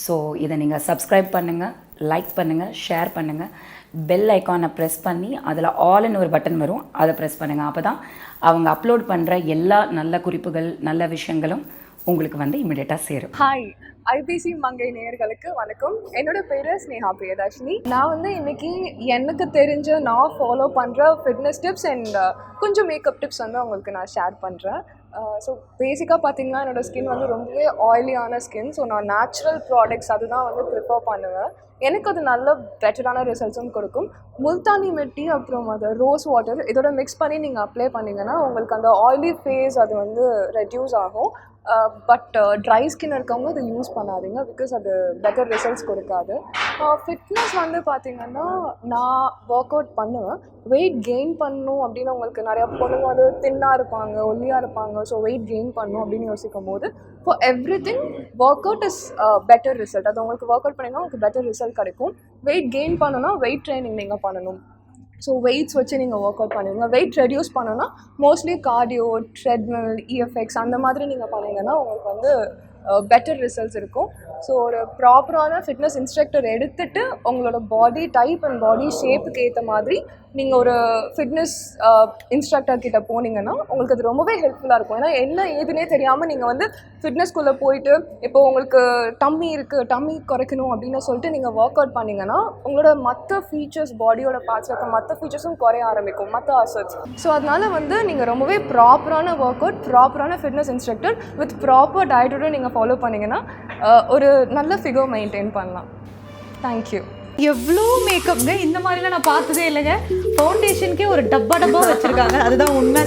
So இதை நீங்கள் subscribe பண்ணுங்கள், லைக் பண்ணுங்கள், ஷேர் பண்ணுங்கள். பெல் ஐக்கானை ப்ரெஸ் பண்ணி அதில் ஆல்னு ஒரு பட்டன் வரும், அதை ப்ரெஸ் பண்ணுங்கள். அப்போ தான் அவங்க அப்லோட் பண்ணுற எல்லா நல்ல குறிப்புகள், நல்ல விஷயங்களும் உங்களுக்கு வந்து இமிடியேட்டாக சேரும். ஹாய், ஐபிசி மங்கை நேயர்களுக்கு வணக்கம். என்னோட பேர் ஸ்னேஹா பிரியதர்ஷினி. நான் வந்து இன்னைக்கு எனக்கு தெரிஞ்ச நான் ஃபாலோ பண்ணுற ஃபிட்னஸ் டிப்ஸ் அண்ட் கொஞ்சம் மேக்கப் டிப்ஸ் வந்து உங்களுக்கு நான் ஷேர் பண்ணுறேன். ஸோ பேசிக்காக பார்த்தீங்கன்னா என்னோடய ஸ்கின் வந்து ரொம்பவே ஆயிலியான ஸ்கின். ஸோ நான் நேச்சுரல் ப்ராடக்ட்ஸ் அதுதான் வந்து ப்ரிஃபர் பண்ணுவேன். எனக்கு அது நல்ல பெட்டரான ரிசல்ட்ஸும் கொடுக்கும். முல்தானி மெட்டி அப்புறம் அது ரோஸ் வாட்டர் இதோட மிக்ஸ் பண்ணி நீங்கள் அப்ளை பண்ணிங்கன்னா உங்களுக்கு அந்த ஆயிலி ஃபேஸ் அது வந்து ரெடியூஸ் ஆகும். பட் ட்ரை ஸ்கின் இருக்கவங்க அதை யூஸ் பண்ணாதீங்க, பிகாஸ் அது பெட்டர் ரிசல்ட்ஸ் கொடுக்காது. ஃபிட்னஸ் வந்து பார்த்திங்கன்னா நான் ஒர்க் அவுட் பண்ணுவேன். வெயிட் கெயின் பண்ணணும் அப்படின்னு உங்களுக்கு நிறையா பொண்ணுங்க வந்து தின்னாக இருப்பாங்க, ஒல்லியாக இருப்பாங்க. ஸோ வெயிட் கெயின் பண்ணணும் அப்படின்னு யோசிக்கும் போது for every thing work out is better result. அது உங்களுக்கு ஒர்க் அவுட் பண்ணிங்கன்னா உங்களுக்கு பெட்டர் ரிசல்ட் கிடைக்கும். வெயிட் கெயின் பண்ணணும்னா வெயிட் ட்ரைனிங் நீங்கள் பண்ணணும். ஸோ வெயிட்ஸ் வச்சு நீங்கள் ஒர்க் அவுட் பண்ணுவீங்க. வெயிட் ரெடியூஸ் பண்ணணும்னா மோஸ்ட்லி கார்டியோ, ட்ரெட்மில், இஎஃப்எக்ஸ் அந்த மாதிரி நீங்கள் பண்ணிங்கன்னா உங்களுக்கு வந்து பெட்டர் ரிசல்ட்ஸ் இருக்கும். ஸோ ஒரு ப்ராப்பரான ஃபிட்னஸ் இன்ஸ்ட்ரக்டர் எடுத்துகிட்டு உங்களோட பாடி டைப் அண்ட் பாடி ஷேப்புக்கு ஏற்ற மாதிரி நீங்கள் ஒரு ஃபிட்னஸ் இன்ஸ்ட்ரக்டர் கிட்ட போனீங்கன்னா உங்களுக்கு அது ரொம்பவே ஹெல்ப்ஃபுல்லாக இருக்கும். ஏன்னா என்ன ஏதுனே தெரியாமல் நீங்கள் வந்து ஃபிட்னஸ்குள்ளே போயிட்டு இப்போ உங்களுக்கு டம்மி இருக்குது, டம்மி குறைக்கணும் அப்படின்னு சொல்லிட்டு நீங்கள் ஒர்க் அவுட் பண்ணிங்கன்னா உங்களோட மற்ற ஃபீச்சர்ஸ், பாடியோட பார்ட்ஸ் இருக்க மற்ற ஃபீச்சர்ஸும் குறைய ஆரம்பிக்கும், மற்ற அசட்ஸ். ஸோ அதனால் வந்து நீங்கள் ரொம்பவே ப்ராப்பரான ஒர்க் அவுட், ப்ராப்பரான ஃபிட்னஸ் இன்ஸ்ட்ரக்டர் வித் ப்ராப்பர் டயட்டோட நீங்கள் ஃபாலோ பண்ணிங்கன்னா ஒரு நல்ல ஃபிகர் மெயின்டைன் பண்ணலாம். தேங்க்யூ. எவ்வளோ மேக்கப்ங்க, இந்த மாதிரிலாம் நான் பார்த்ததே இல்லைங்க. ஃபவுண்டேஷனுக்கே ஒரு டப்பா வச்சுருக்காங்க, அதுதான் உண்மை.